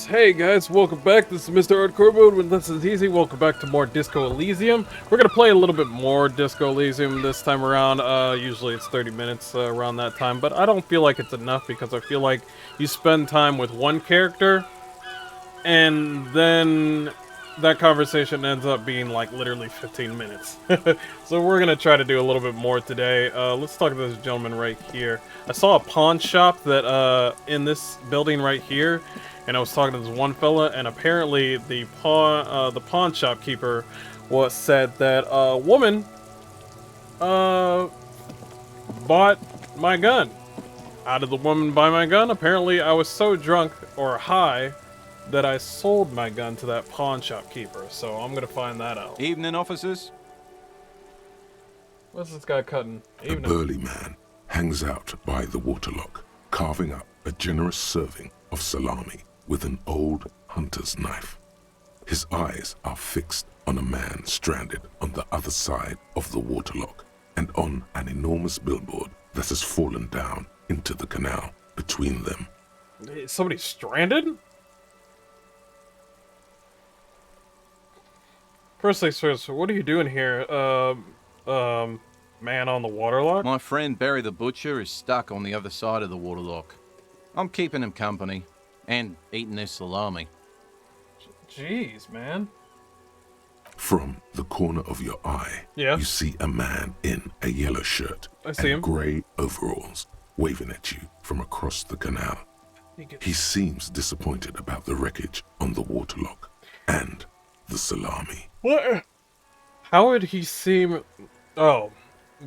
Hey guys, welcome back. This is MrHardcoremode. When this is easy, welcome back to more Disco Elysium. We're gonna play a little bit more Disco Elysium this time around. Usually it's 30 minutes around that time, but I don't feel like it's enough because I feel like you spend time with one character, and then that conversation ends up being like literally 15 minutes. So we're gonna try to do a little bit more today. Let's talk to this gentleman right here. I saw a pawn shop that in this building right here, and I was talking to this one fella, and apparently the pawn shopkeeper said that a woman bought my gun. How did the woman buy my gun? Apparently I was so drunk or high that I sold my gun to that pawn shop keeper, so I'm gonna find that out. Evening, officers. What's this guy cutting? A burly man hangs out by the waterlock, carving up a generous serving of salami with an old hunter's knife. His eyes are fixed on a man stranded on the other side of the waterlock and on an enormous billboard that has fallen down into the canal between them. Is somebody stranded? First things first, what are you doing here? Man on the waterlock? My friend Barry the Butcher is stuck on the other side of the waterlock. I'm keeping him company and eating this salami. Jeez, man. From the corner of your eye, Yeah. you see a man in a yellow shirt I see him. and grey overalls waving at you from across the canal. He seems disappointed about the wreckage on the waterlock and the salami. What? How would he seem... Oh,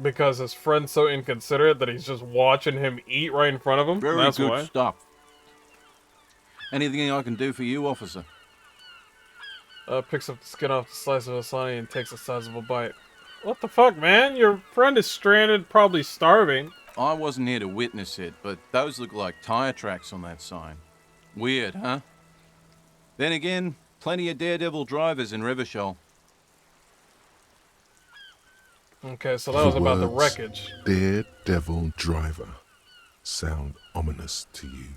because his friend's so inconsiderate that he's just watching him eat right in front of him? Very That's good why. stuff. Anything I can do for you, officer? Picks up the skin off the slice of a salami and takes a sizable bite. What the fuck, man? Your friend is stranded, probably starving. I wasn't here to witness it, but those look like tire tracks on that sign. Weird, huh? Then again, plenty of daredevil drivers in Rivershoal. Okay, so that was about the words, wreckage. Daredevil driver, sound ominous to you.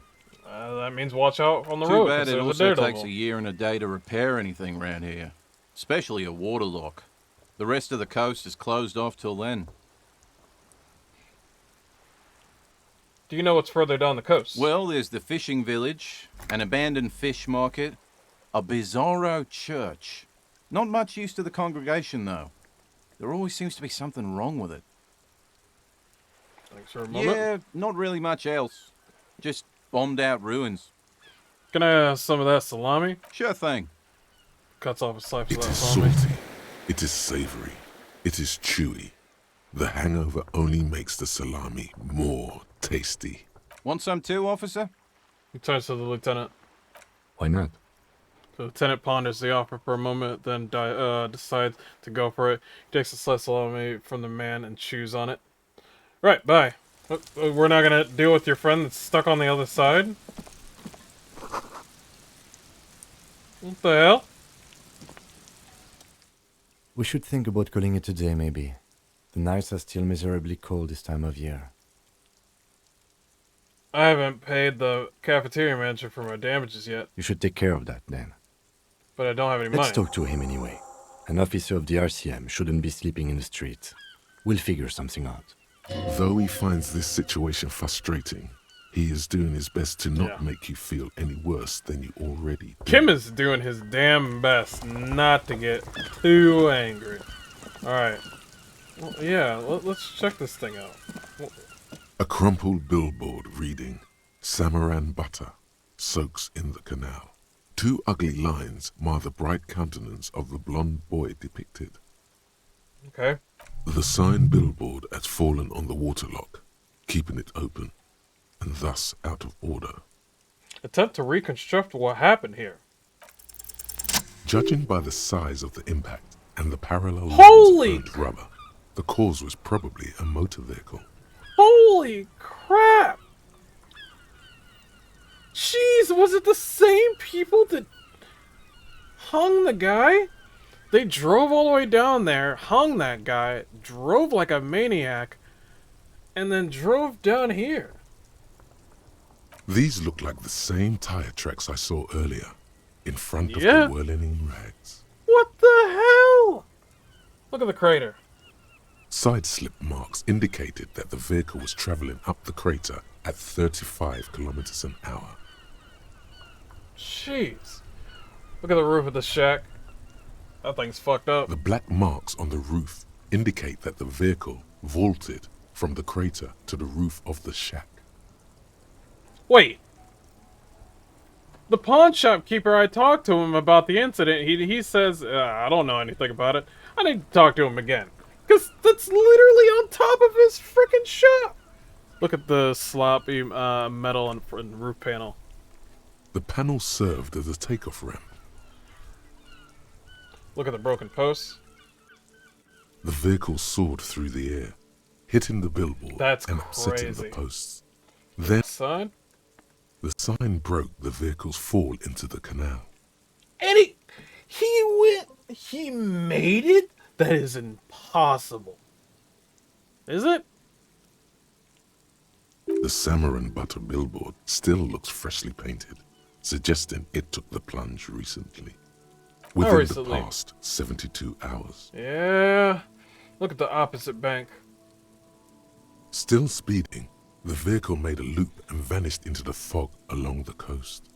That means watch out on the Too road. bad 'cause it there's a also daredevil. takes a year and a day to repair anything around here. Especially a waterlock. The rest of the coast is closed off till then. Do you know what's further down the coast? Well, there's the fishing village, an abandoned fish market, a bizarro church. Not much use to the congregation, though. There always seems to be something wrong with it. Thanks for a moment. Yeah, not really much else. Just bombed out ruins. Can I have some of that salami? Sure thing. Cuts off a slice of It that is salami. salty, it is savory, it is chewy. The hangover only makes the salami more tasty. Want some too, officer? He turns to the lieutenant. Why not? The lieutenant ponders the offer for a moment, then decides to go for it. He takes a slice of salami from the man and chews on it. Right, bye. We're not gonna deal with your friend that's stuck on the other side? What the hell? We should think about calling it a day, maybe. The nights are still miserably cold this time of year. I haven't paid the cafeteria manager for my damages yet, You should take care of that, then. but I don't have any Let's money. talk to him anyway. An officer of the RCM shouldn't be sleeping in the street. We'll figure something out. Though he finds this situation frustrating, he is doing his best to not Yeah. make you feel any worse than you already do. Kim is doing his damn best not to get too angry. Alright. Well, yeah, let's check this thing out. A crumpled billboard reading, Samaran butter soaks in the canal. Two ugly lines mar the bright countenance of the blonde boy depicted. Okay. The sign billboard has fallen on the waterlock, keeping it open, and thus out of order. Attempt to reconstruct what happened here. Judging by the size of the impact and the parallel lines Holy of burnt rubber, the cause was probably a motor vehicle. Holy crap! Jeez, was it the same people that hung the guy? They drove all the way down there, hung that guy, drove like a maniac, and then drove down here. These look like the same tire tracks I saw earlier, in front of Yeah. the whirling in rags. What the hell? Look at the crater. Side slip marks indicated that the vehicle was traveling up the crater at 35 kilometers an hour. Jeez. Look at the roof of the shack. That thing's fucked up. The black marks on the roof indicate that the vehicle vaulted from the crater to the roof of the shack. Wait. The pawn shop keeper, I talked to him about the incident. He says, I don't know anything about it. I need to talk to him again. Because that's literally on top of his freaking shop. Look at the sloppy metal and roof panel. The panel served as a takeoff ramp. Look at the broken posts. The vehicle soared through the air, hitting the billboard That's and upsetting crazy. the posts. Then Sign? the sign broke the vehicle's fall into the canal. And he made it? That is impossible. Is it? The salmon and butter billboard still looks freshly painted, suggesting it took the plunge recently. Within recently? the past 72 hours. Yeah. Look at the opposite bank. Still speeding, the vehicle made a loop and vanished into the fog along the coast.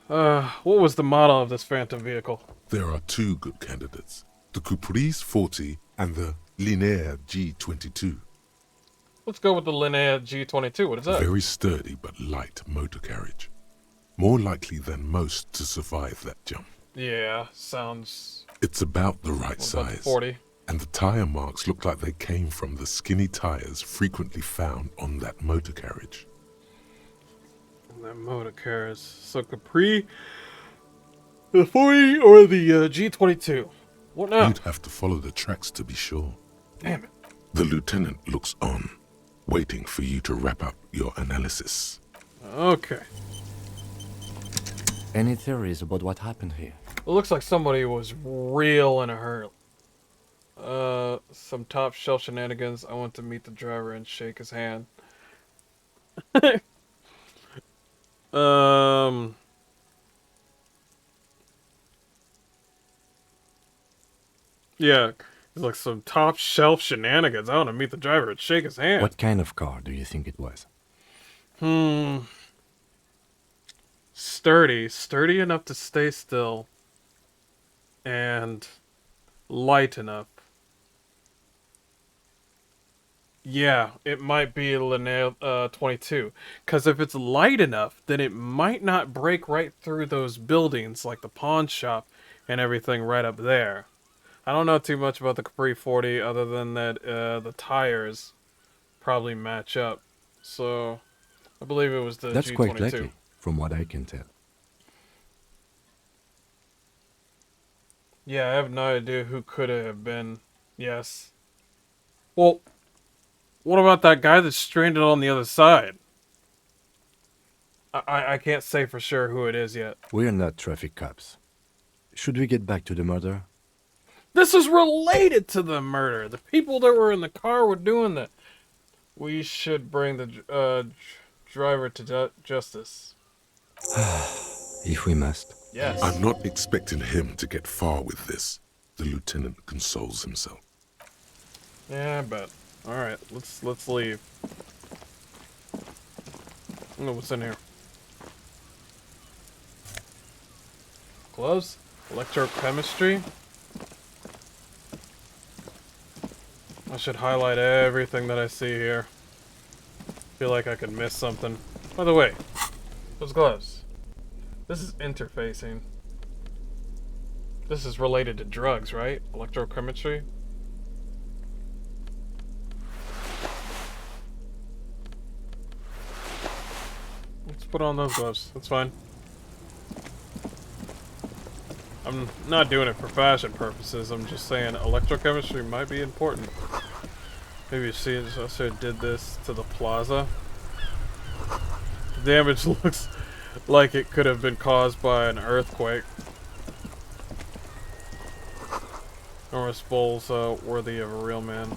What was the model of this phantom vehicle? There are two good candidates, the Caprice 40 and the Linear G22. Let's go with the Linear G22. What is that? Very sturdy but light motor carriage. More likely than most to survive that jump. Yeah, sounds... It's about the right What about the size. 40? And the tire marks look like they came from the skinny tires frequently found on that motor carriage. That motor carriage. So Capri, the 40 or the G22? What now? You'd have to follow the tracks to be sure. Damn it. The lieutenant looks on, waiting for you to wrap up your analysis. Okay. Any theories about what happened here? It looks like somebody was real in a hurry. Some top shelf shenanigans. I want to meet the driver and shake his hand. Yeah, it's like some top shelf shenanigans. I want to meet the driver and shake his hand. What kind of car do you think it was? Sturdy enough to stay still, and light enough. Yeah, it might be a Linnea 22. Because if it's light enough, then it might not break right through those buildings like the pawn shop and everything right up there. I don't know too much about the Capri 40 other than that the tires probably match up. So, I believe it was the That's G22. quite likely, from what I can tell. Yeah, I have no idea who could have been. Yes. Well, what about that guy that's stranded on the other side? I can't say for sure who it is yet. We're not traffic cops. Should we get back to the murder? This is related to the murder. The people that were in the car were doing that. We should bring the driver to justice. If we must. Yes. I'm not expecting him to get far with this, the lieutenant consoles himself. Yeah, I bet. Alright, let's leave. Oh, what's in here? Gloves? Electrochemistry? I should highlight everything that I see here. Feel like I could miss something. By the way, those gloves. This is interfacing. This is related to drugs, right? Electrochemistry? Let's put on those gloves. That's fine. I'm not doing it for fashion purposes. I'm just saying electrochemistry might be important. Maybe she also did this to the plaza. The damage looks like it could have been caused by an earthquake. Or was Bowles worthy of a real man?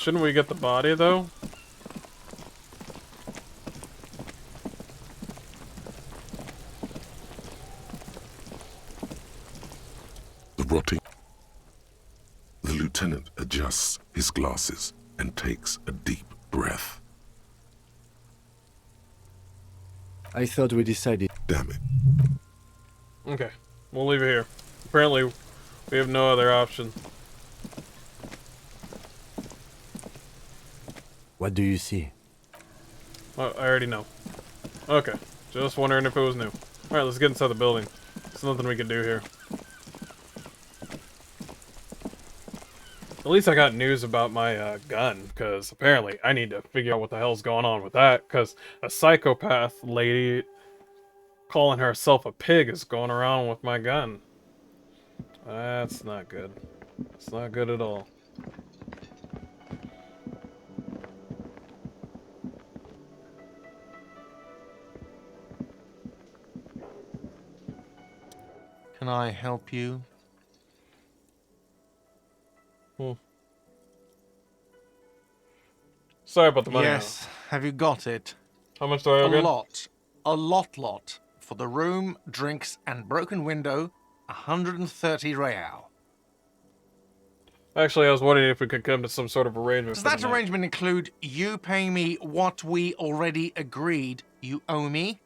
Shouldn't we get the body, though? The rotting. The lieutenant adjusts his glasses and takes a deep breath. I thought we decided... Damn it. Okay, we'll leave it here. Apparently, we have no other option. What do you see? I already know. Okay, just wondering if it was new. Alright, let's get inside the building. There's nothing we can do here. At least I got news about my gun, because apparently I need to figure out what the hell's going on with that, because a psychopath lady calling herself a pig is going around with my gun. That's not good. It's not good at all. Can I help you? Sorry about the money. Yes. Have you got it? How much do I owe A again? lot. A lot. For the room, drinks, and broken window, 130 real. Actually, I was wondering if we could come to some sort of arrangement. Does for that the night. arrangement include you paying me what we already agreed you owe me?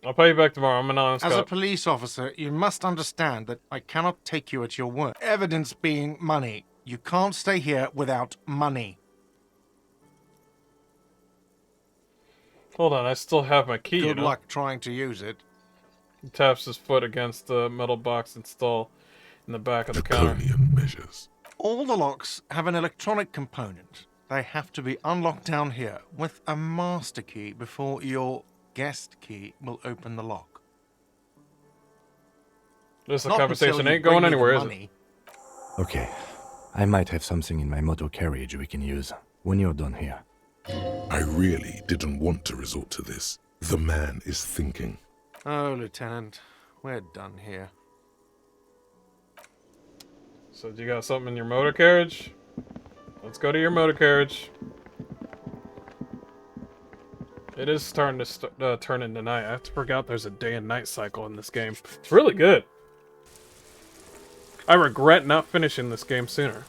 I'll pay you back tomorrow. I'm an honest As a cop. police officer, you must understand that I cannot take you at your word. Evidence being money. You can't stay here without money. Hold on, I still have my key. Good you know? luck trying to use it. He taps his foot against the metal box installed in the back of the counter. Draconian measures. All the locks have an electronic component. They have to be unlocked down here with a master key before your guest key will open the lock. This Not conversation until you ain't going bring me the anywhere, is it? money. Okay. I might have something in my motor carriage we can use when you're done here. I really didn't want to resort to this. The man is thinking. Oh, Lieutenant, we're done here. So, do you got something in your motor carriage? Let's go to your motor carriage. It is starting to turn into night. I have to forget there's a day and night cycle in this game. It's really good. I regret not finishing this game sooner.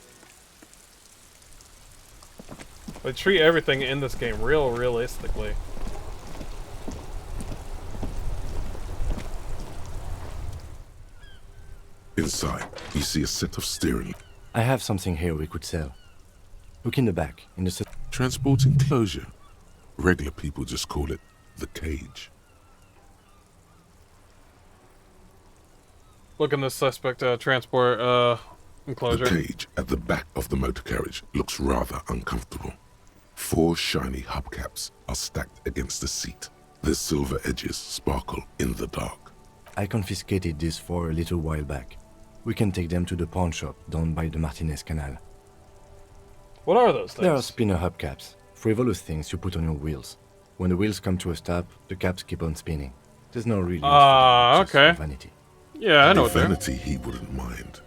They treat everything in this game real realistically. Inside, you see a set of steering. I have something here we could sell. Look in the back, in the... Transport enclosure. Regular people just call it the cage. Look in this suspect transport enclosure. The cage at the back of the motor carriage looks rather uncomfortable. 4 shiny hubcaps are stacked against the seat. Their silver edges sparkle in the dark. I confiscated these 4 a little while back. We can take them to the pawn shop down by the Martinez Canal. What are those things? They are spinner hubcaps, frivolous things you put on your wheels. When the wheels come to a stop, the caps keep on spinning. There's no real use for them, just okay. for vanity. Yeah, I know The what they're. vanity he wouldn't mind.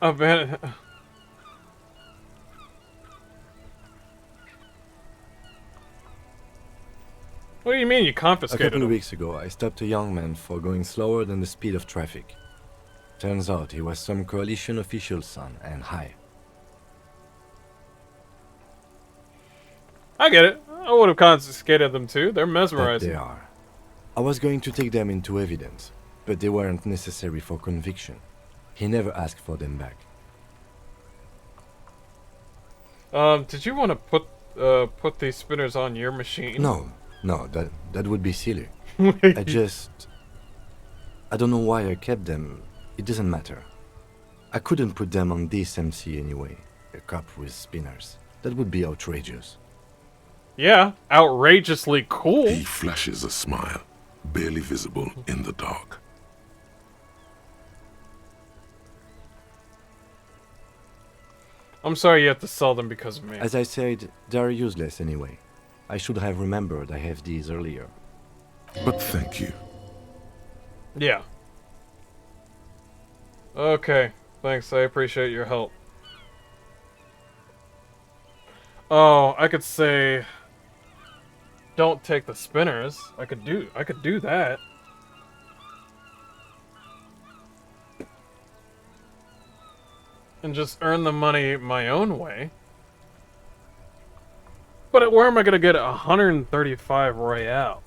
A van. What do you mean you A confiscated couple of them? weeks ago, I stopped a young man for going slower than the speed of traffic. Turns out he was some coalition official's son and high. I get it. I would have confiscated them too. They're But mesmerizing. they are. I was going to take them into evidence, but they weren't necessary for conviction. He never asked for them back. Did you want to put these spinners on your machine? No, that would be silly. I don't know why I kept them. It doesn't matter. I couldn't put them on this MC anyway. A cop with spinners. That would be outrageous. Yeah, outrageously cool. He flashes a smile, barely visible in the dark. I'm sorry you have to sell them because of me. As I said, they're useless anyway. I should have remembered I have these earlier. But thank you. Yeah. Okay. Thanks, I appreciate your help. Oh, I could say... Don't take the spinners. I could do that. And just earn the money my own way. But where am I gonna get 135 Royale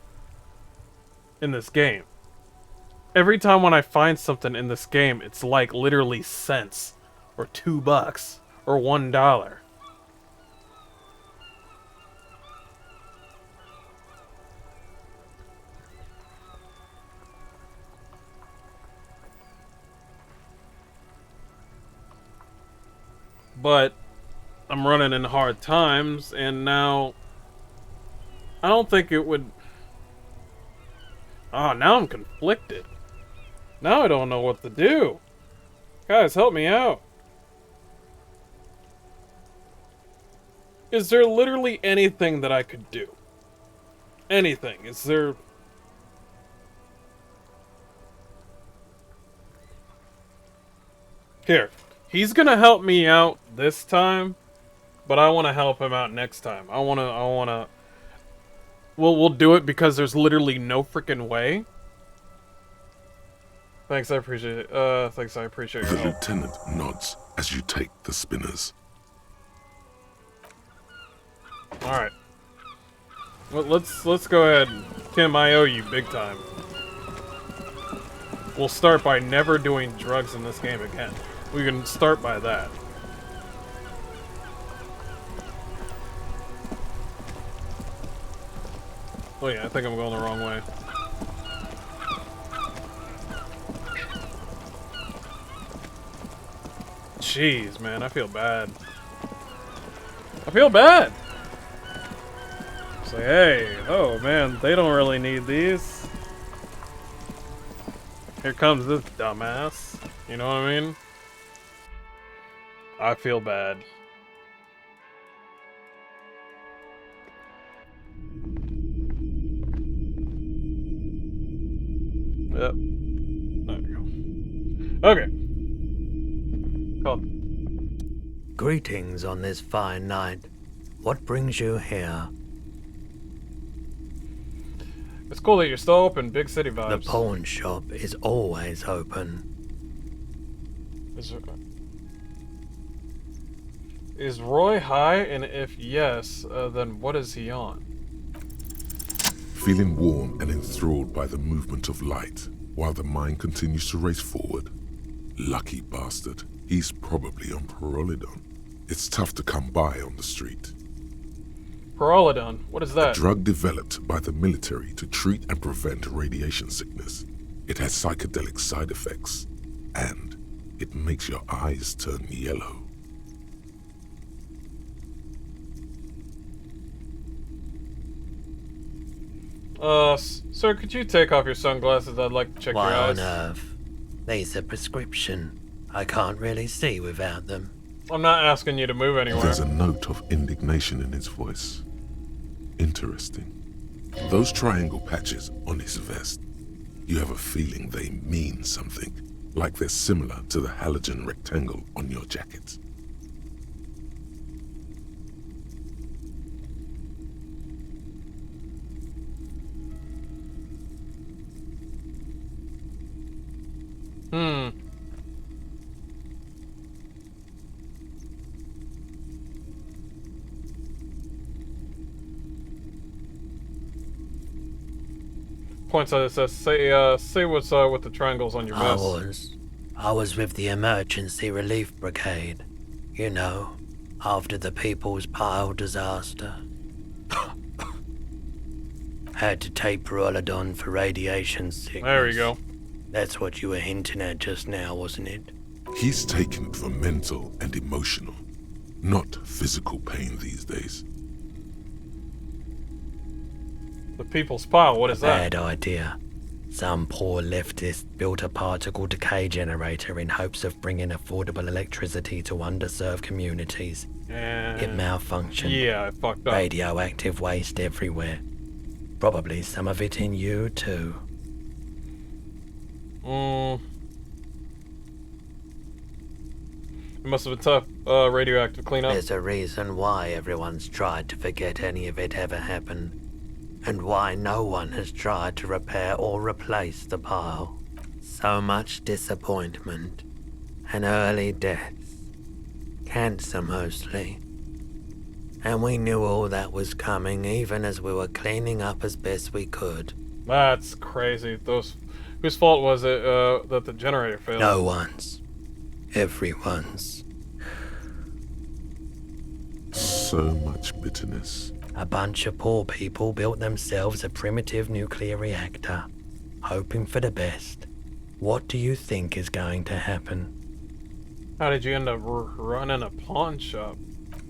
in this game? Every time when I find something in this game, it's like literally cents, or $2, or $1. But I'm running in hard times, and now I don't think it would... Oh, now I'm conflicted. Now I don't know what to do. Guys, help me out. Is there literally anything that I could do? Anything? Is there... Here. He's gonna help me out this time, but I want to help him out next time. I wanna... We'll do it because there's literally no freaking way. Thanks, I appreciate it. Thanks, I appreciate your The help. lieutenant nods as you take the spinners. Alright. Well, let's go ahead. Kim, I owe you big time. We'll start by never doing drugs in this game again. We can start by that. Oh yeah, I think I'm going the wrong way. Jeez, man, I feel bad. I feel bad! Say, hey, oh man, they don't really need these. Here comes this dumbass. You know what I mean? I feel bad. Yep. There we go. Okay. Cool. Greetings on this fine night. What brings you here? It's cool that you're still open. Big city The vibes. pawn shop is always open. Is Roy high? And if yes, then what is he on? Feeling warm and enthralled by the movement of light, while the mind continues to race forward. Lucky bastard. He's probably on Pyrrolidon. It's tough to come by on the street. Pyrrolidon. What is A that? drug developed by the military to treat and prevent radiation sickness. It has psychedelic side effects, and it makes your eyes turn yellow. Sir, could you take off your sunglasses? I'd like to check your Why eyes. on earth? These are prescription. I can't really see without them. I'm not asking you to move anywhere. There's a note of indignation in his voice. Interesting. Those triangle patches on his vest, you have a feeling they mean something, like they're similar to the halogen rectangle on your jacket. Points at it, says, say what's with the triangles on your vest. I was with the emergency relief brigade. You know, after the People's Pile disaster. Had to take Pyrrolidon for radiation sickness. There we go. That's what you were hinting at just now, wasn't it? He's taken it for mental and emotional, not physical pain these days. The People's Pile, what is that? Bad idea. Some poor leftist built a particle decay generator in hopes of bringing affordable electricity to underserved communities. It malfunctioned. Yeah, I fucked up. Radioactive waste everywhere. Probably some of it in you, too. It must have been tough, radioactive cleanup. There's a reason why everyone's tried to forget any of it ever happened. And why no one has tried to repair or replace the pile. So much disappointment. And early deaths. Cancer mostly. And we knew all that was coming even as we were cleaning up as best we could. That's crazy. Whose fault was it that the generator failed? No one's. Everyone's. So much bitterness. A bunch of poor people built themselves a primitive nuclear reactor, hoping for the best. What do you think is going to happen? How did you end up running a pawn shop?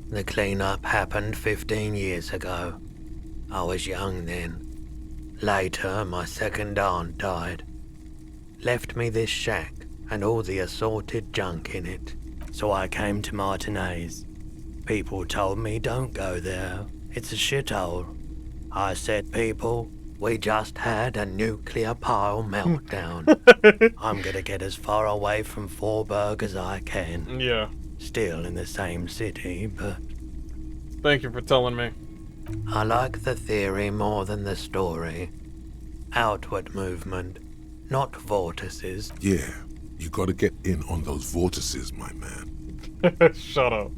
The cleanup happened 15 years ago. I was young then. Later, my second aunt died. Left me this shack and all the assorted junk in it. So I came to Martinez. People told me don't go there. It's a shithole. I said, people, we just had a nuclear pile meltdown. I'm gonna get as far away from Forburg as I can. Yeah. Still in the same city, but... Thank you for telling me. I like the theory more than the story. Outward movement, not vortices. Yeah, you gotta get in on those vortices, my man. Shut up.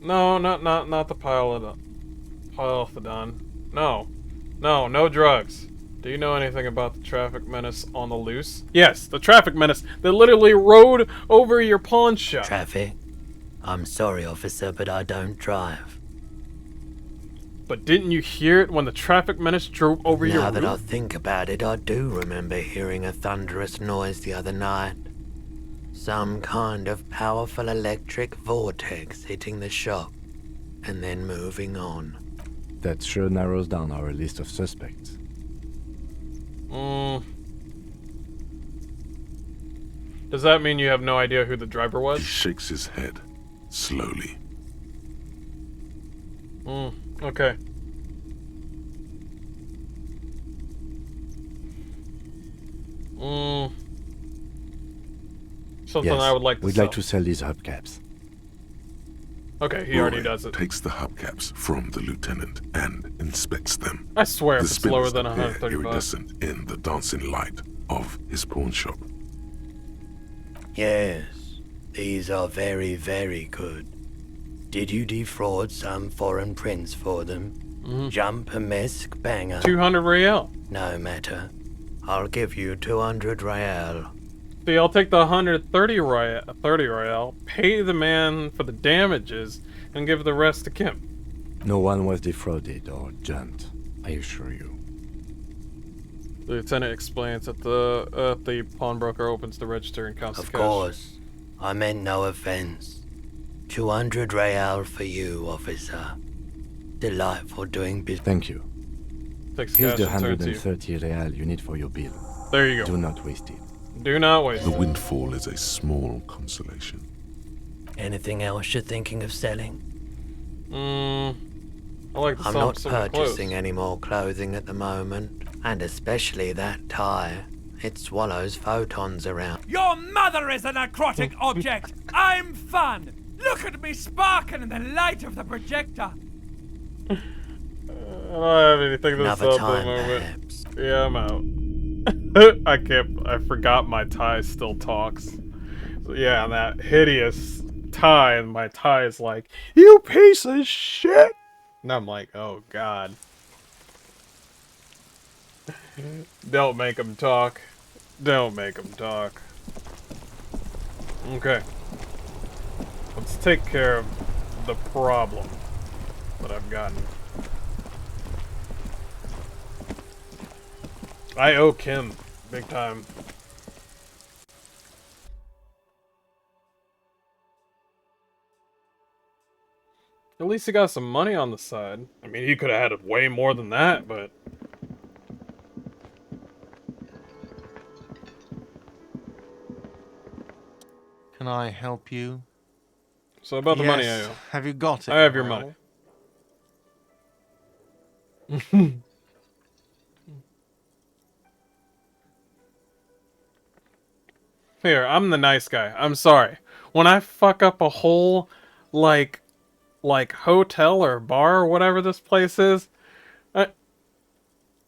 No, not the Pylothodon. No drugs. Do you know anything about the traffic menace on the loose? Yes, the traffic menace that literally rode over your pawn shop. Traffic? I'm sorry, officer, but I don't drive. But didn't you hear it when the traffic menace drove over your Now roof? that I think about it, I do remember hearing a thunderous noise the other night. Some kind of powerful electric vortex hitting the shop, and then moving on. That sure narrows down our list of suspects. Does that mean you have no idea who the driver He was? shakes his head, slowly. Okay. Something Yes, I would like to we'd sell. like to sell these hubcaps. Okay, he already Roy does it. takes the hubcaps from the lieutenant and inspects them. I swear The if it's lower spinners than appear 135. iridescent in the dancing light of his pawn shop. Yes, these are very, very good. Did you defraud some foreign prince for them? Jump a mesk banger. 200 real. No matter. I'll give you 200 real. See, I'll take the 130 royale, pay the man for the damages, and give the rest to Kim. No one was defrauded or jumped, I assure you. The lieutenant explains that the pawnbroker opens the register and counts the Of cash. course. I meant no offense. 200 real for you, officer. Delightful doing business. Thank you. Takes Here's cash the and turns to you. 130 real you need for your bill. There you Do go. not waste it. Do not waste The it. windfall is a small consolation. Anything else you're thinking of selling? I like to I'm sell not some clothes. purchasing any more clothing at the moment. And especially that tie. It swallows photons around. Your mother is a necrotic object. I'm fun. Look at me sparkle in the light of the projector. I don't have anything to Another sell at the time, moment. perhaps. Yeah, I'm out. I forgot my tie still talks. So yeah, that hideous tie, and my tie is like, "You piece of shit!" And I'm like, oh god. Don't make him talk. Don't make him talk. Okay. Let's take care of the problem that I've gotten. I owe Kim big time. At least he got some money on the side. I mean, he could have had way more than that, but... Can I help you? So about the money, Yes. Have you got it? I have your Well? money. Here, I'm the nice guy. I'm sorry. When I fuck up a whole, like hotel or bar or whatever this place is,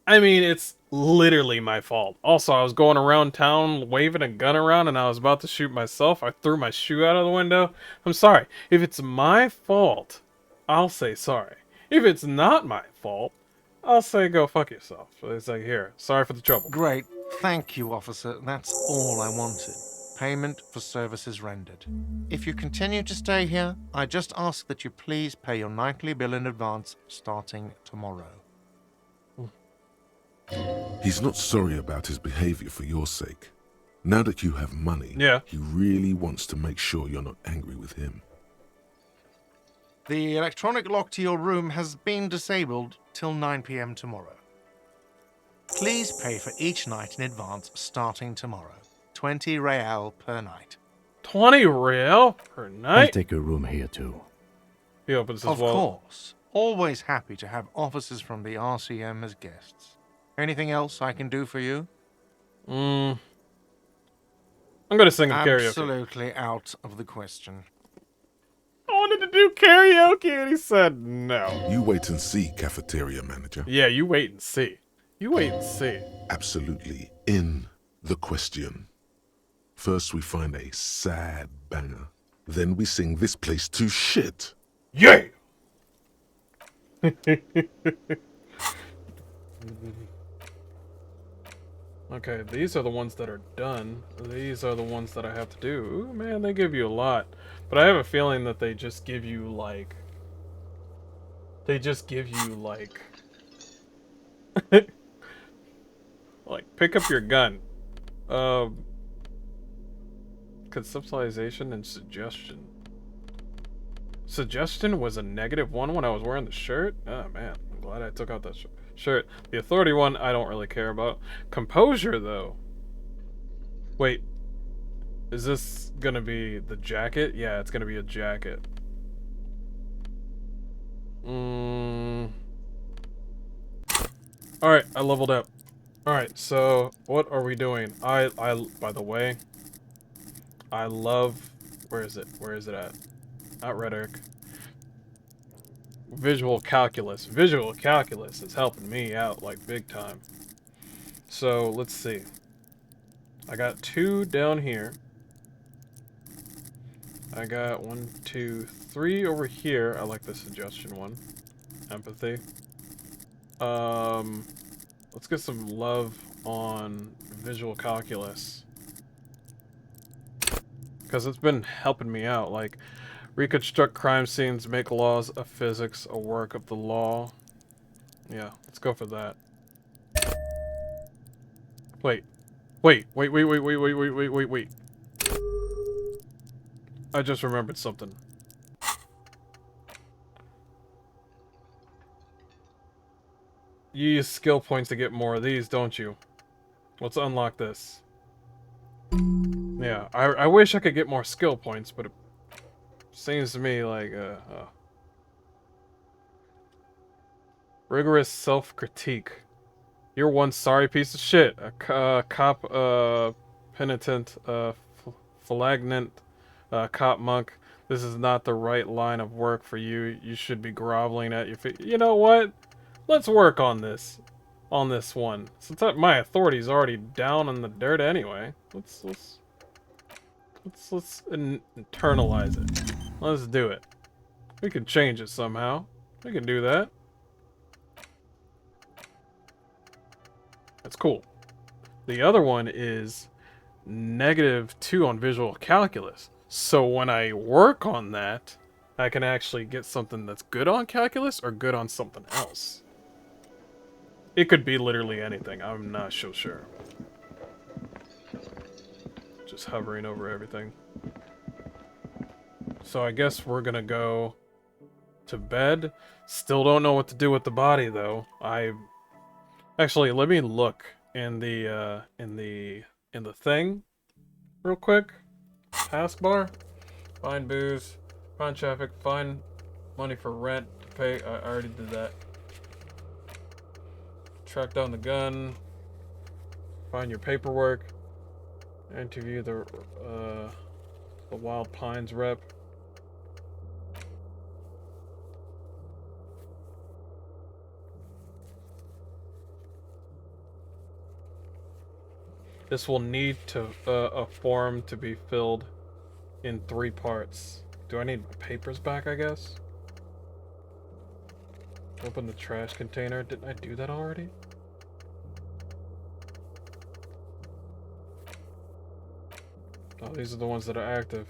I mean, it's literally my fault. Also, I was going around town waving a gun around and I was about to shoot myself. I threw my shoe out of the window. I'm sorry. If it's my fault, I'll say sorry. If it's not my fault, I'll say go fuck yourself. It's like, here, sorry for the trouble. Great. Thank you, officer. That's all I wanted. Payment for services rendered. If you continue to stay here, I just ask that you please pay your nightly bill in advance starting tomorrow. He's not sorry about his behavior for your sake. Now that you have money, Yeah. he really wants to make sure you're not angry with him. The electronic lock to your room has been disabled till 9 p.m. tomorrow. Please pay for each night in advance starting tomorrow. 20 real per night. 20 real per I'll night? take a room here too. He opens his Of wallet. course. Always happy to have officers from the RCM as guests. Anything else I can do for you? I'm gonna sing him karaoke. Absolutely out of the question. I wanted to do karaoke and he said no. You wait and see, cafeteria manager. Yeah, you wait and see. You wait and see. Absolutely in the question. First we find a sad banger. Then we sing this place to shit. Yeah! Okay, these are the ones that are done. These are the ones that I have to do. Ooh, man, they give you a lot. But I have a feeling that they just give you, like... They just give you, like... like, pick up your gun. Conceptualization and suggestion. Suggestion was a -1 when I was wearing the shirt? Oh, man. I'm glad I took out that shirt. The authority one, I don't really care about. Composure, though. Wait. Is this gonna be the jacket? Yeah, it's gonna be a jacket. Alright, I leveled up. Alright, so what are we doing? I by the way, I love... Where is it? Where is it at? Not rhetoric. Visual calculus. Visual calculus is helping me out, like, big time. So, let's see. I got 2 down here. I got 1, 2, 3 over here. I like the suggestion one. Empathy. Let's get some love on visual calculus. Because it's been helping me out, like... Reconstruct crime scenes, make laws of physics a work of the law. Yeah, let's go for that. Wait. Wait. I just remembered something. You use skill points to get more of these, don't you? Let's unlock this. Yeah, I wish I could get more skill points, but it seems to me like, rigorous self-critique. You're one sorry piece of shit. A cop, penitent, flagrant, cop monk. This is not the right line of work for you. You should be groveling at your feet. You know what? Let's work on this. On this one. Since my authority's already down in the dirt anyway. Let's internalize it. Let's do it. We can change it somehow. We can do that. That's cool. The other one is -2 on visual calculus. So when I work on that, I can actually get something that's good on calculus or good on something else. It could be literally anything. I'm not so sure. Just hovering over everything. So I guess we're gonna go to bed. Still don't know what to do with the body, though. Actually, let me look in the thing real quick. Taskbar. Find booze. Find traffic. Find money for rent to pay. I already did that. Track down the gun. Find your paperwork. Interview the Wild Pines rep. This will need to a form to be filled in 3 parts. Do I need my papers back, I guess? Open the trash container. Didn't I do that already? Oh, these are the ones that are active.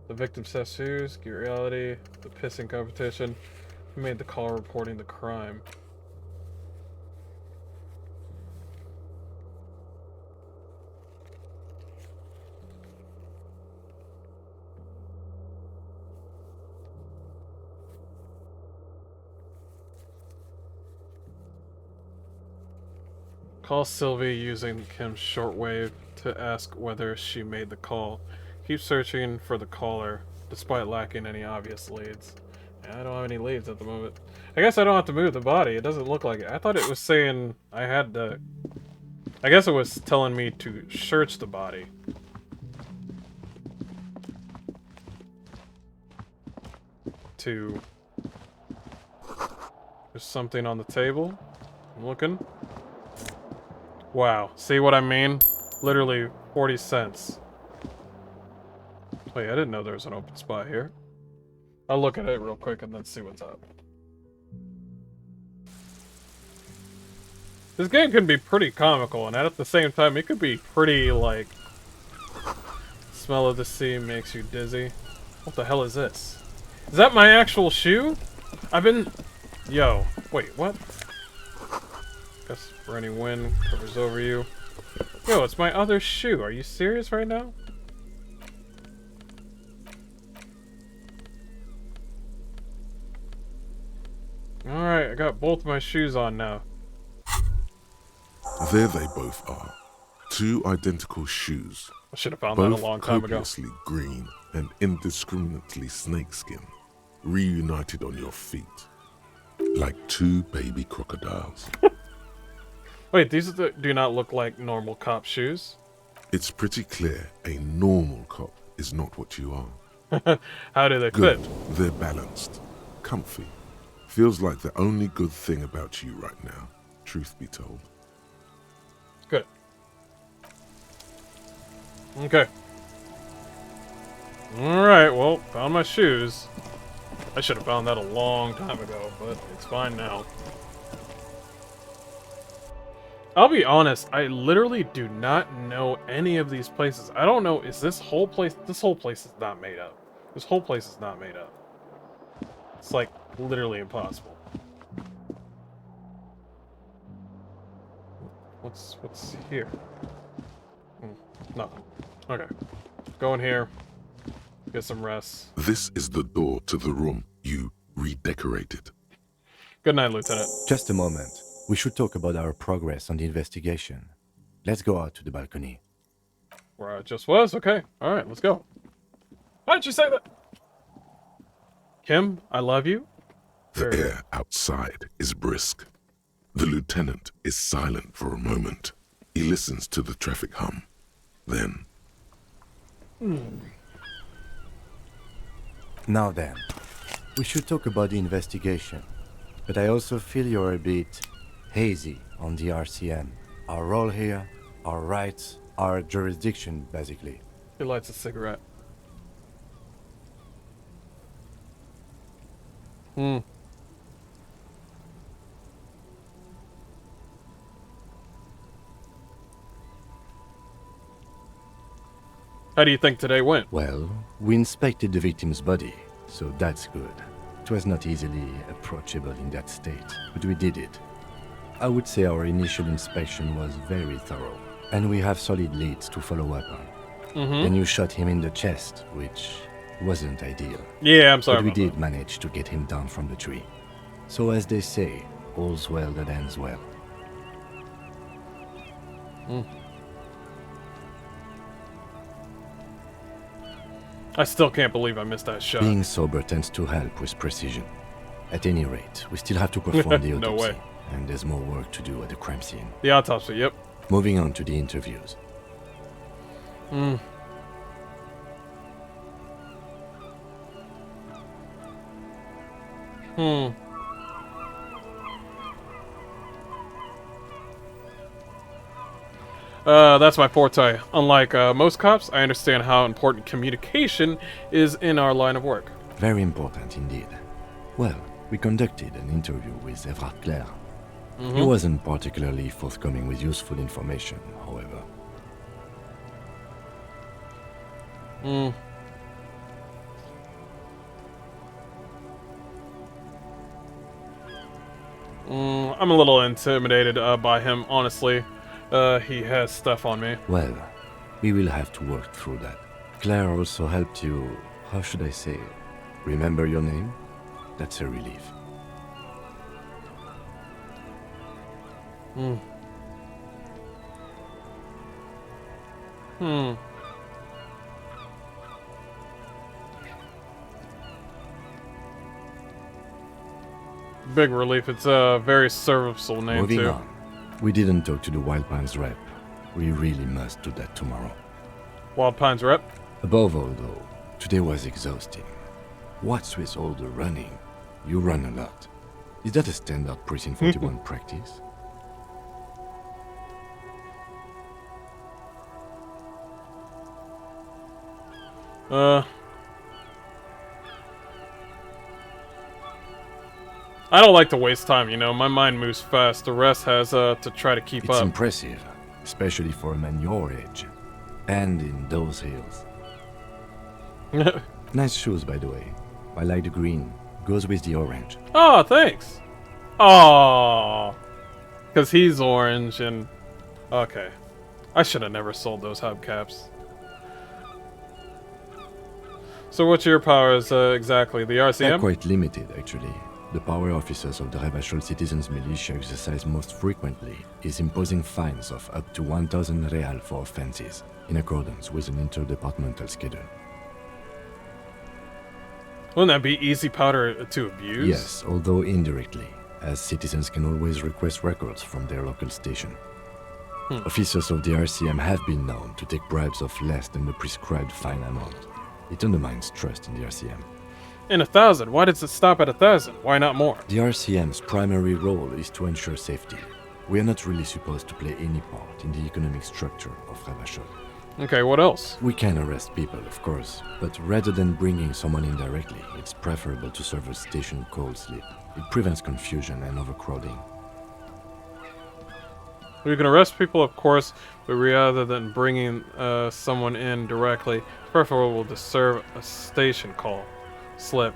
The victim's tattoos, get reality, the pissing competition. Who made the call reporting the crime? Call Sylvie using Kim's shortwave to ask whether she made the call. Keep searching for the caller, despite lacking any obvious leads. Yeah, I don't have any leads at the moment. I guess I don't have to move the body. It doesn't look like it. I thought it was saying I had to... I guess it was telling me to search the body. There's something on the table. I'm looking. Wow, see what I mean? Literally 40 cents. Wait, I didn't know there was an open spot here. I'll look at it real quick and then see what's up. This game can be pretty comical, and at the same time, it could be pretty, like... Smell of the sea makes you dizzy. What the hell is this? Is that my actual shoe? I've been... Yo, wait, what? Guess runny wind covers over you. Yo, it's my other shoe. Are you serious right now? Alright, I got both my shoes on now. There they both are. 2 identical shoes. I should have found that a long time ago. Copiously green and indiscriminately snakeskin, reunited on your feet. Like 2 baby crocodiles. Wait, these do not look like normal cop shoes. It's pretty clear a normal cop is not what you are. How do they Good. fit? They're balanced. Comfy. Feels like the only good thing about you right now, truth be told. Good. Okay. Alright, well, found my shoes. I should have found that a long time ago, but it's fine now. I'll be honest, I literally do not know any of these places. I don't know, is this whole place is not made up. This whole place is not made up. It's like literally impossible. What's here? Nothing. Okay. Go in here. Get some rest. This is the door to the room you redecorated. Good night, Lieutenant. Just a moment. We should talk about our progress on the investigation. Let's go out to the balcony. Where I just was? Okay. Alright, let's go. Why didn't you say that? Kim, I love you. The air outside is brisk. The lieutenant is silent for a moment. He listens to the traffic hum. Then... Now then, we should talk about the investigation. But I also feel you're a bit hazy on the RCM. Our role here, our rights, our jurisdiction, basically. He lights a cigarette. How do you think today went? Well, we inspected the victim's body, so that's good. It was not easily approachable in that state, but we did it. I would say our initial inspection was very thorough, and we have solid leads to follow up on. Then you shot him in the chest, which wasn't ideal. Yeah, I'm sorry But we about did manage to get him down from the tree. So as they say, all's well that ends well. that. I still can't believe I missed that shot. Being sober tends to help with precision. At any rate, we still have to perform the No autopsy. way. And there's more work to do at the crime scene. The autopsy, yep. Moving on to the interviews. Hmm. That's my forte. Unlike most cops, I understand how important communication is in our line of work. Very important indeed. Well, we conducted an interview with Everard. He wasn't particularly forthcoming with useful information, however. I'm a little intimidated by him, honestly. He has stuff on me. Well, we will have to work through that. Claire also helped you, how should I say, remember your name? That's a relief. Big relief. It's a very serviceable name, Moving too. on. We didn't talk to the Wild Pines rep. We really must do that tomorrow. Wild Pines rep? Above all, though, today was exhausting. What's with all the running? You run a lot. Is that a standard Precinct 41 practice? I don't like to waste time, you know. My mind moves fast. The rest has to try to keep It's up. impressive, especially for a man your age. And in those heels. Nice shoes, by the way. I like the green. Goes with the orange. Oh, thanks. Oh, because he's orange and... Okay. I should have never sold those hubcaps. So what's your powers exactly? The They're RCM? quite limited, actually. The power officers of the Rebachol Citizens Militia exercise most frequently is imposing fines of up to 1,000 real for offenses, in accordance with an interdepartmental schedule. Wouldn't that be easy powder to abuse? Yes, although indirectly, as citizens can always request records from their local station. Officers of the RCM have been known to take bribes of less than the prescribed fine amount. It undermines trust in the RCM. In 1,000? Why does it stop at 1,000? Why not more? The RCM's primary role is to ensure safety. We are not really supposed to play any part in the economic structure of Rebachol. Okay, what else? We can arrest people, of course, but rather than bringing someone in directly, it's preferable to serve a station cold slip. It prevents confusion and overcrowding. We can arrest people, of course, but rather than bringing someone in directly, it's preferable to serve a station call slip.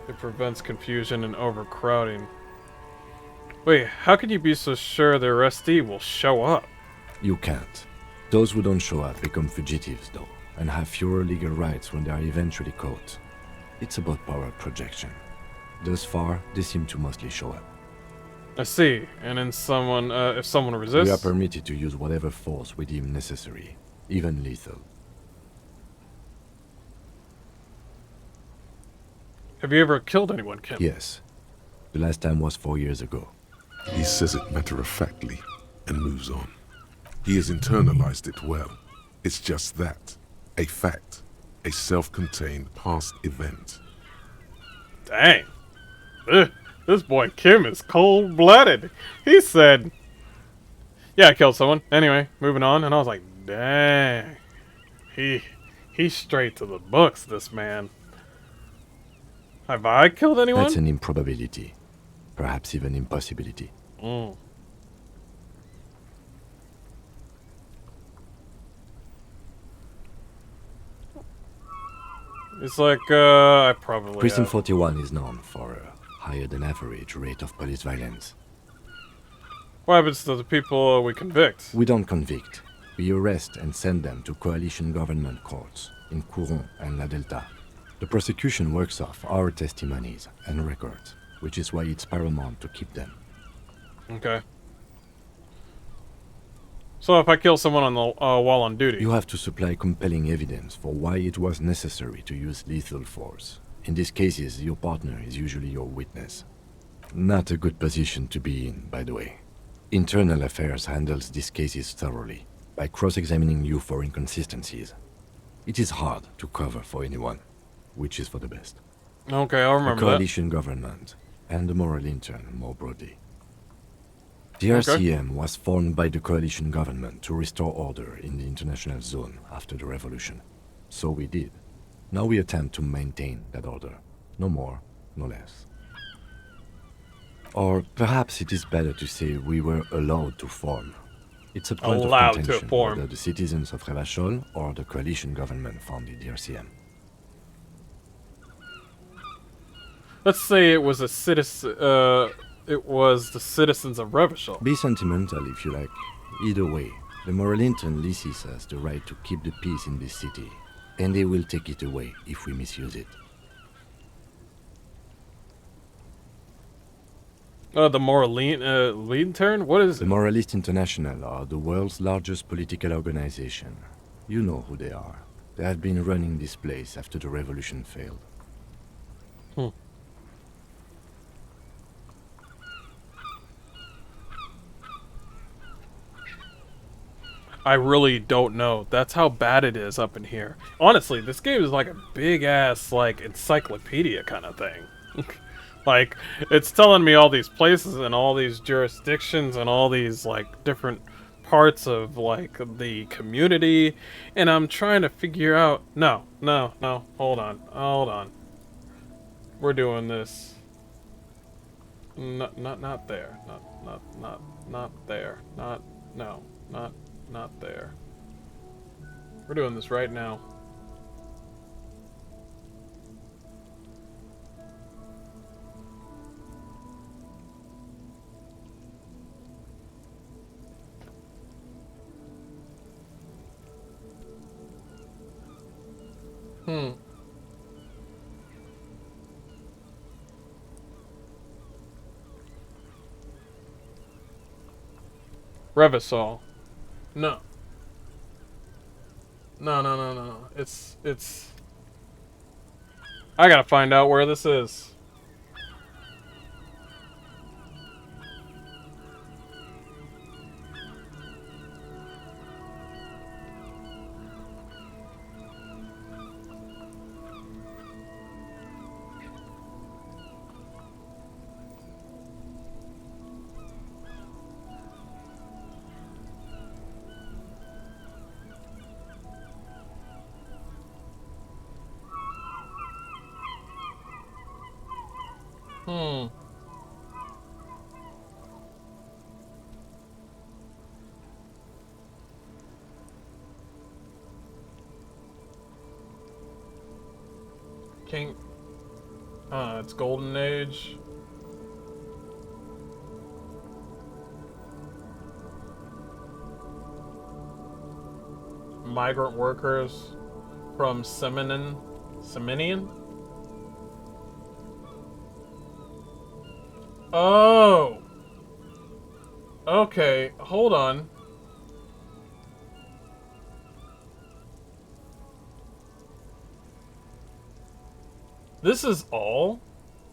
It prevents confusion and overcrowding. Wait, how can you be so sure the arrestee will show up? You can't. Those who don't show up become fugitives, though, and have fewer legal rights when they are eventually caught. It's about power projection. Thus far, they seem to mostly show up. I see. And then someone, if someone We are resists... permitted to use whatever force we deem necessary, even lethal. Have you ever killed anyone, Kim? Yes. The last time was 4 years ago. He says it matter-of-factly and moves on. He has internalized it well. It's just that. A fact. A self-contained past event. Dang. Ugh, this boy Kim is cold-blooded. He said... Yeah, I killed someone. Anyway, moving on. And I was like, dang. He's straight to the books, this man. Have I killed anyone? That's an improbability. Perhaps even impossibility. It's like, I probably Precinct have. 41 is known for a higher than average rate of police violence. What happens to the people we convict? We don't convict. We arrest and send them to coalition government courts in Couron and La Delta. The prosecution works off our testimonies and records, which is why it's paramount to keep them. Okay. So if I kill someone on the while on duty, You have to supply compelling evidence for why it was necessary to use lethal force. In these cases, your partner is usually your witness. Not a good position to be in, by the way. Internal Affairs handles these cases thoroughly, by cross-examining you for inconsistencies. It is hard to cover for anyone, which is for the best. okay, I'll The remember that. coalition government, and the moral intern more broadly. The RCM was formed by the coalition government to restore order in the international zone after the revolution. So we did. Now we attempt to maintain that order. No more, no less. Or perhaps it is better to say we were allowed to form. It's a point Allowed of to contention form. whether the citizens of Revachol or the coalition government founded the RCM. Let's say it was a citizen. It was the citizens of Revachol. Be sentimental if you like. Either way, the moral intern leases us the right to keep the peace in this city, and they will take it away if we misuse it. The lead turn? What is The it? Moralist International are the world's largest political organization. You know who they are. They have been running this place after the revolution failed. I really don't know. That's how bad it is up in here. Honestly, this game is like a big ass like encyclopedia kind of thing. Like, it's telling me all these places and all these jurisdictions and all these like different parts of like the community, and I'm trying to figure out. No, hold on. We're doing this. Not there. Not there. Not there. We're doing this right now. Revachol. No. No. It's... I gotta find out where this is. King... it's Golden Age. Migrant workers from Seminian? Oh! Okay, hold on. This is all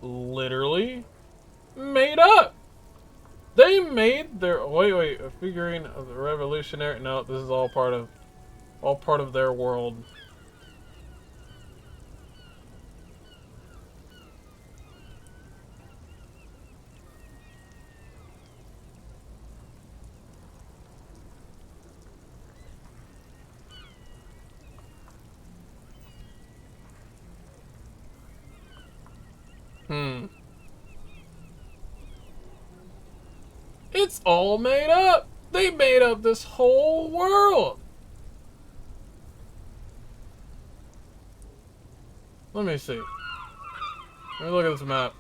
literally made up. They made their wait, a figurine of the revolutionary. No, this is all part of their world. It's all made up. They made up this whole world. Let me see. Let me look at this map.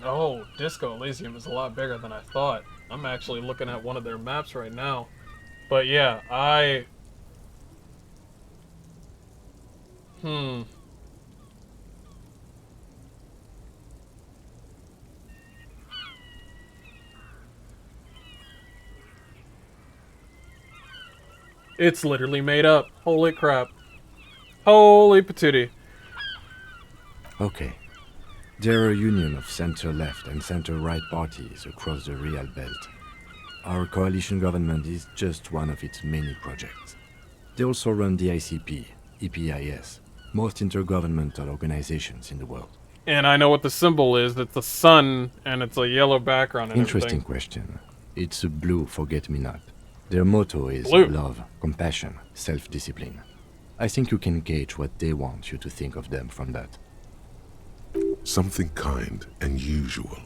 Oh, Disco Elysium is a lot bigger than I thought. I'm actually looking at one of their maps right now. But yeah, It's literally made up. Holy crap. Holy patootie. Okay. There are a union of center-left and center-right parties across the Real Belt. Our coalition government is just one of its many projects. They also run the ICP, EPIS, most intergovernmental organizations in the world. And I know what the symbol is. It's the sun, and it's a yellow background and Interesting everything. question. It's a blue forget-me-not. Their motto is Blue. love, compassion, self-discipline. I think you can gauge what they want you to think of them from that. Something kind and usual.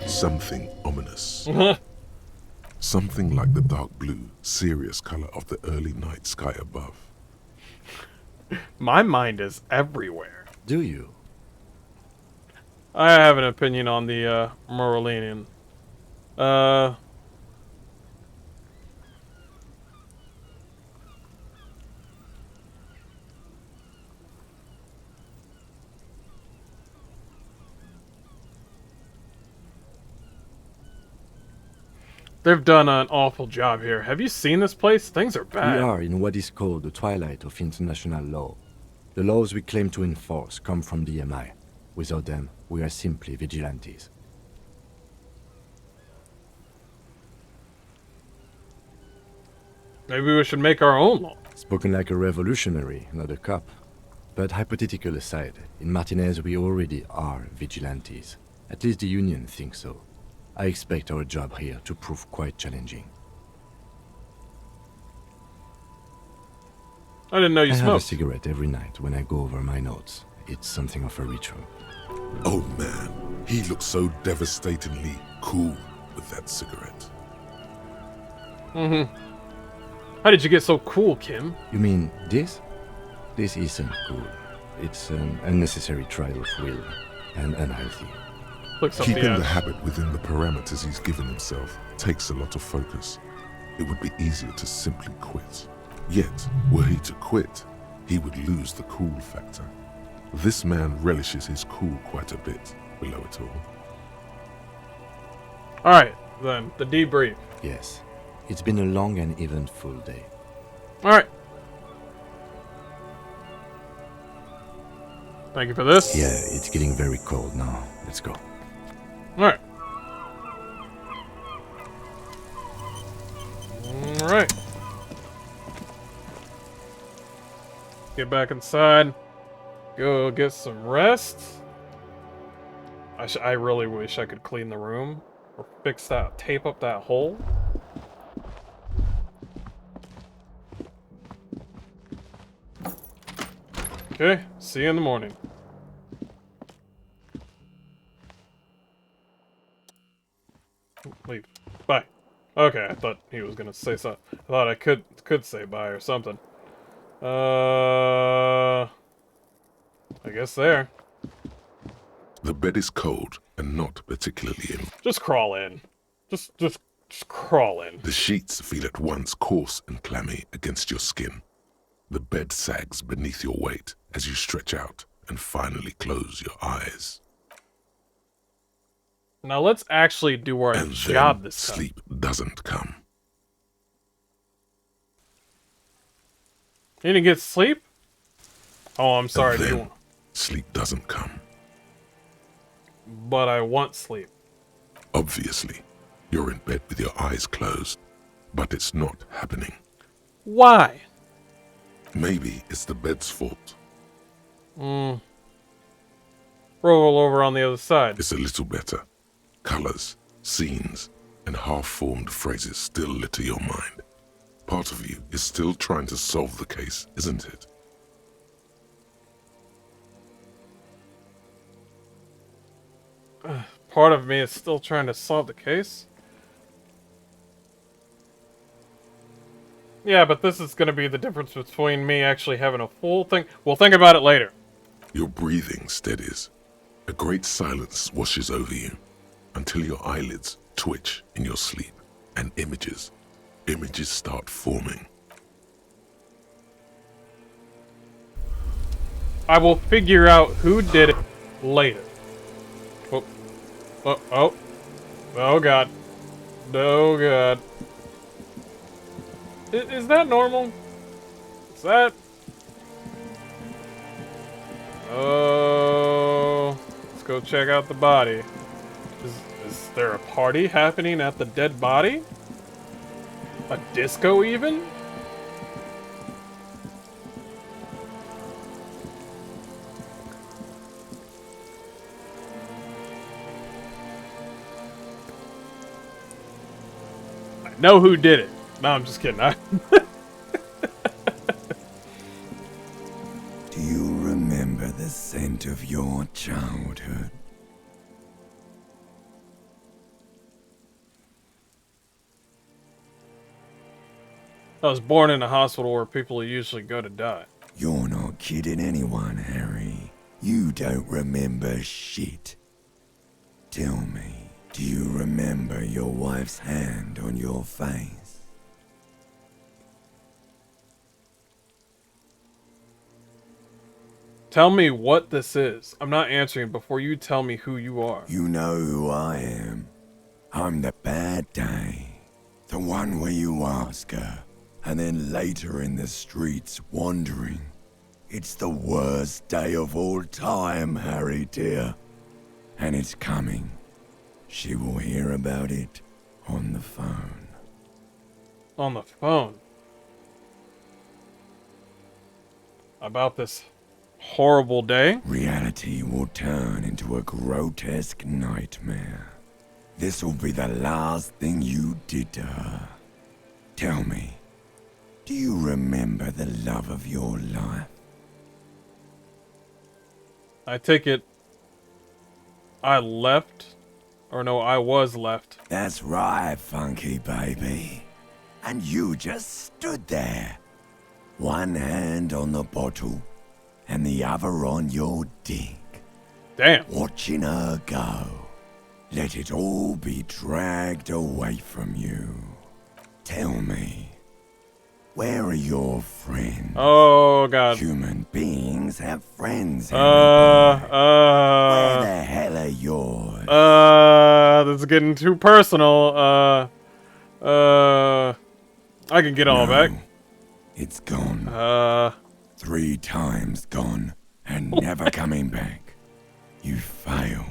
Something ominous. Something like the dark blue, serious color of the early night sky above. My mind is everywhere. Do you? I have an opinion on the Moralian. They've done an awful job here. Have you seen this place? Things are bad. We are in what is called the twilight of international law. The laws we claim to enforce come from the MI. Without them, we are simply vigilantes. Maybe we should make our own law. Spoken like a revolutionary, not a cop. But hypothetical aside, in Martinez we already are vigilantes. At least the Union thinks so. I expect our job here to prove quite challenging. I didn't know you I have a smoked. cigarette every night when I go over my notes. It's something of a ritual. Oh man, he looks so devastatingly cool with that cigarette. How did you get so cool, Kim? You mean this? This isn't cool. It's an unnecessary trial of will and unhealthy. Looks something Keeping the else. habit within the parameters he's given himself takes a lot of focus. It would be easier to simply quit. Yet, were he to quit, he would lose the cool factor. This man relishes his cool quite a bit below it all. Alright, then, the debrief. Yes. It's been a long and eventful day. Alright. Thank you for this. Yeah, it's getting very cold now. Let's go. Alright. Alright. Get back inside. Go get some rest. I really wish I could clean the room. Or fix that, tape up that hole. Okay, see you in the morning. Leave. Bye. Okay, I thought he was gonna say something. I thought I could say bye or something. I guess there. The bed is cold and not particularly in. Just crawl in. Just crawl in. The sheets feel at once coarse and clammy against your skin. The bed sags beneath your weight as you stretch out and finally close your eyes. Now let's actually do our And job then this time. sleep doesn't come. You didn't get sleep? Oh, I'm sorry. And Do you then sleep doesn't come. but I want sleep. Obviously, you're in bed with your eyes closed, but it's not happening. Why? Maybe it's the bed's fault. Roll over on the other side. It's a little better. Colors, scenes, and half-formed phrases still litter your mind. Part of you is still trying to solve the case, isn't it? Part of me is still trying to solve the case. Yeah, but this is going to be the difference between me actually having a full thing. We'll think about it later. Your breathing steadies. A great silence washes over you. until your eyelids twitch in your sleep and images start forming. I will figure out who did it later. Oh. Oh. Oh. Oh god. Oh god. Is that normal? Is that... Oh... Let's go check out the body. Is there a party happening at the dead body? A disco even? I know who did it. No, I'm just kidding. Do you remember the scent of your childhood? I was born in a hospital where people usually go to die. You're not kidding anyone, Harry. You don't remember shit. Tell me, do you remember your wife's hand on your face? Tell me what this is. I'm not answering before you tell me who you are. You know who I am. I'm the bad day. The one where you ask her, and then later in the streets wandering. It's the worst day of all time, Harry dear. And it's coming. She will hear about it on the phone. On the phone? About this horrible day? Reality will turn into a grotesque nightmare. This will be the last thing you did to her. Tell me, do you remember the love of your life? I take it I left? Or no, I was left. That's right, funky baby. And you just stood there. One hand on the bottle, and the other on your dick. Damn. Watching her go. Let it all be dragged away from you. Tell me, where are your friends? Oh, God. Human beings have friends. Where the hell are yours? This is getting too personal. I can get all back. It's gone. 3 times gone and never coming back. You failed.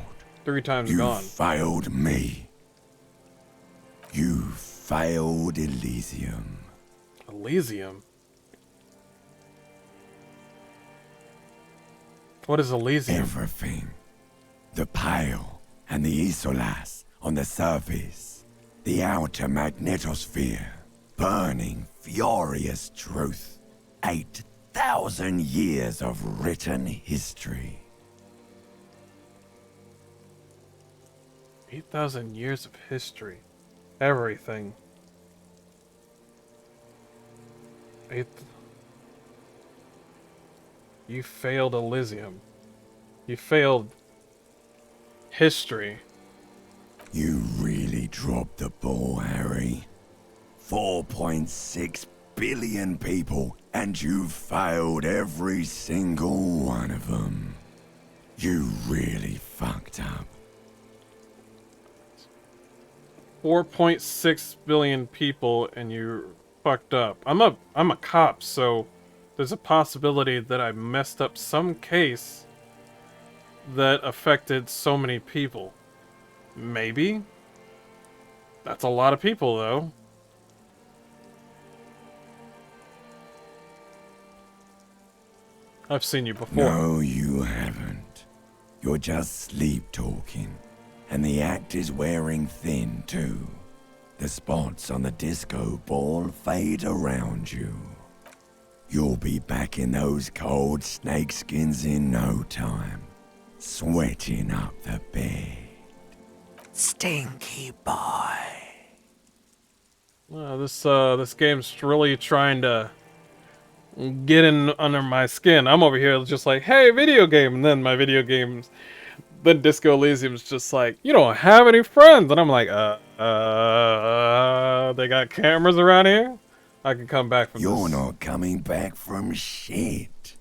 3 times You gone. failed me. You failed Elysium. Elysium? What is Elysium? Everything. The Pale and the Isolas on the surface. The outer magnetosphere. Burning, furious truth. 8,000 years of written history. 8,000 years of history. Everything. You failed Elysium. You failed history. You really dropped the ball, Harry. 4.6 billion people, and you failed every single one of them. You really fucked up. 4.6 billion people, and you fucked up. I'm a cop, so there's a possibility that I messed up some case that affected so many people. Maybe? That's a lot of people, though. I've seen you before. No, you haven't. You're just sleep-talking. And the act is wearing thin, too. The spots on the disco ball fade around you. You'll be back in those cold snakeskins in no time. Sweating up the bed. Stinky boy. This game's really trying to get in under my skin. I'm over here just like, hey, video game, and then my video games Then Disco Elysium's just like, you don't have any friends. And I'm like, they got cameras around here? I can come back from You're this. not coming back from shit.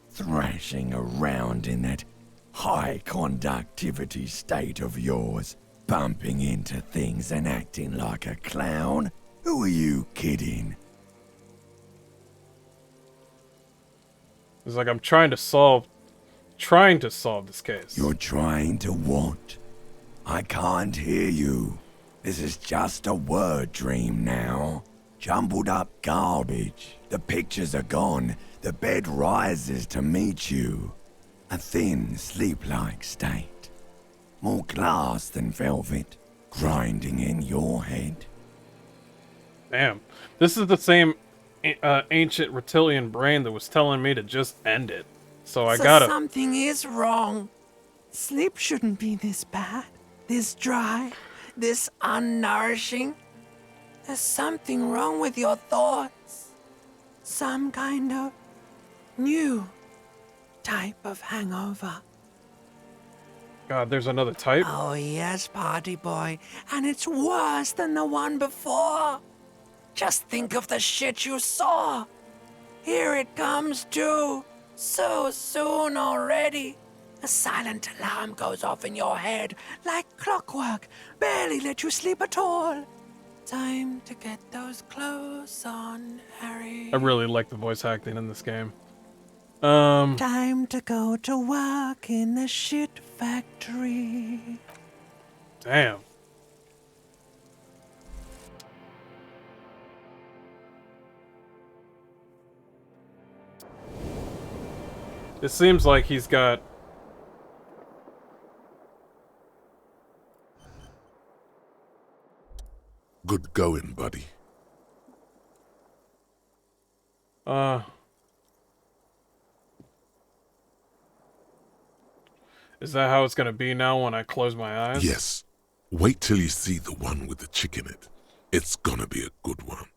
Thrashing around in that high conductivity state of yours, bumping into things and acting like a clown? Who are you kidding? It's like I'm trying to solve this case. You're trying to what? I can't hear you. This is just a word dream now. Jumbled up garbage. The pictures are gone. The bed rises to meet you. A thin, sleep-like state. More glass than velvet, grinding in your head. Damn. This is the same ancient reptilian brain that was telling me to just end it. So I gotta... Something is wrong. Sleep shouldn't be this bad, this dry, this unnourishing. There's something wrong with your thoughts. Some kind of new type of hangover. God, there's another type? Oh yes, party boy. And it's worse than the one before. Just think of the shit you saw. Here it comes too. So soon already. A silent alarm goes off in your head like clockwork. Barely let you sleep at all. Time to get those clothes on, Harry. I really like the voice acting in this game. Time to go to work in the shit factory. Damn. It seems like he's got... Good going, buddy. Is that how it's gonna be now when I close my eyes? Yes. Wait till you see the one with the chick in it. It's gonna be a good one.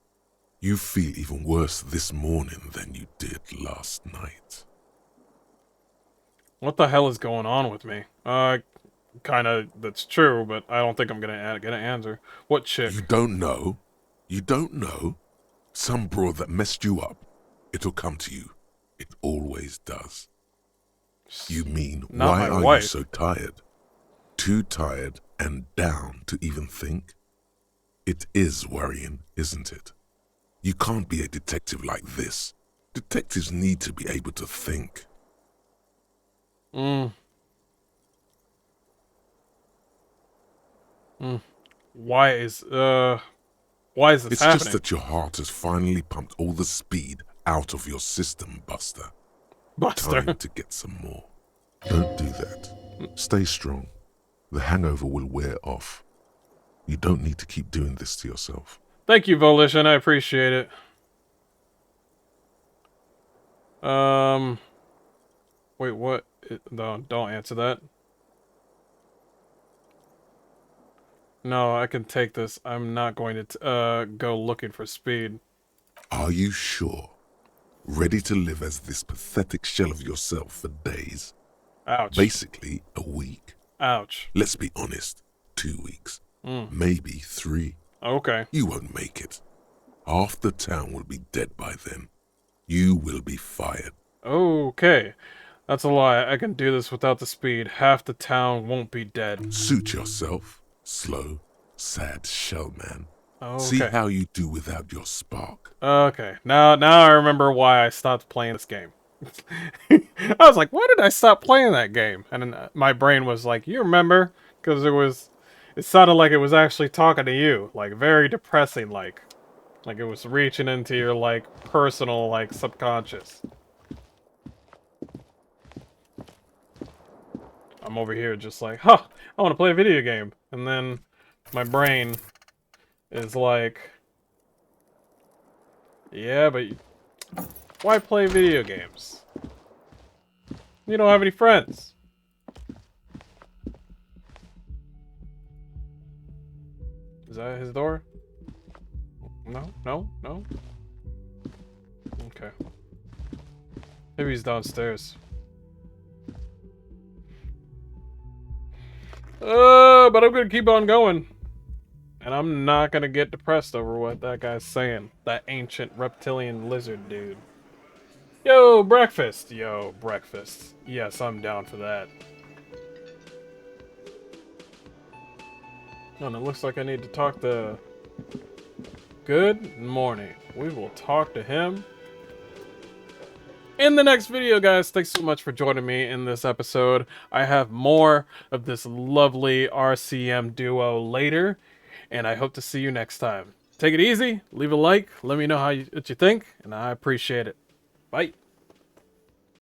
You feel even worse this morning than you did last night. What the hell is going on with me? Kinda, that's true, but I don't think I'm gonna get an answer. What chick? You don't know? You don't know? Some broad that messed you up. It'll come to you. It always does. You mean, Not why my are wife. you so tired? Too tired and down to even think? It is worrying, isn't it? You can't be a detective like this. Detectives need to be able to think. Why is this It's happening? just that your heart has finally pumped all the speed out of your system, Buster. Buster. Time to get some more. Don't do that. Stay strong. The hangover will wear off. You don't need to keep doing this to yourself. Thank you, Volition. I appreciate it. Wait, what? No, don't answer that. No, I can take this. I'm not going to go looking for speed. Are you sure? Ready to live as this pathetic shell of yourself for days? Ouch. Basically, a week. Ouch. Let's be honest. 2 weeks. Maybe 3. Okay. You won't make it. Half the town will be dead by then. You will be fired. Okay. That's a lie. I can do this without the speed. Half the town won't be dead. Suit yourself. Slow, sad shell man. Okay. See how you do without your spark. Okay. Now I remember why I stopped playing this game. I was like, why did I stop playing that game? And then my brain was like, you remember? Because it sounded like it was actually talking to you. Like, very depressing, like it was reaching into your, like, personal, like, subconscious. I'm over here just like, huh, I want to play a video game. And then my brain is like, yeah, but why play video games? You don't have any friends. Is that his door? No. Okay. Maybe he's downstairs. But I'm gonna keep on going. And I'm not gonna get depressed over what that guy's saying. That ancient reptilian lizard dude. Yo, breakfast. Yo, breakfast. Yes, I'm down for that. Oh, and it looks like I need to talk to... Good morning. We will talk to him in the next video, guys. Thanks so much for joining me in this episode. I have more of this lovely RCM duo later, and I hope to see you next time. Take it easy, leave a like, let me know what you think, and I appreciate it. Bye.